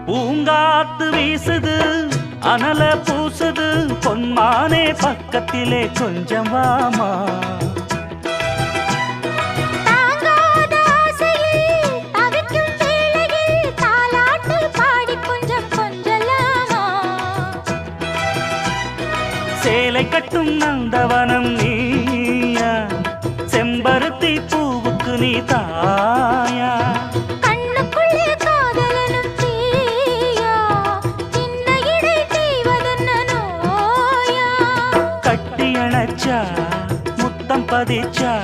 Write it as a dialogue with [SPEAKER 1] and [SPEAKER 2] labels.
[SPEAKER 1] பூங்காத்து வீசுது அனல பூசுது பொன்மானே பக்கத்திலே கொஞ்சம் வாமா. சேலை கட்டும் நந்தவனம் நீயா, செம்பருத்தி பூவுக்கு நீ தாயா.
[SPEAKER 2] கண்ணுக்குள்ளே காதலனும் தீயா, சின்ன இடை தீவதென்ன நோயா.
[SPEAKER 1] கட்டி அணைச்சா முத்தம் பதிச்சா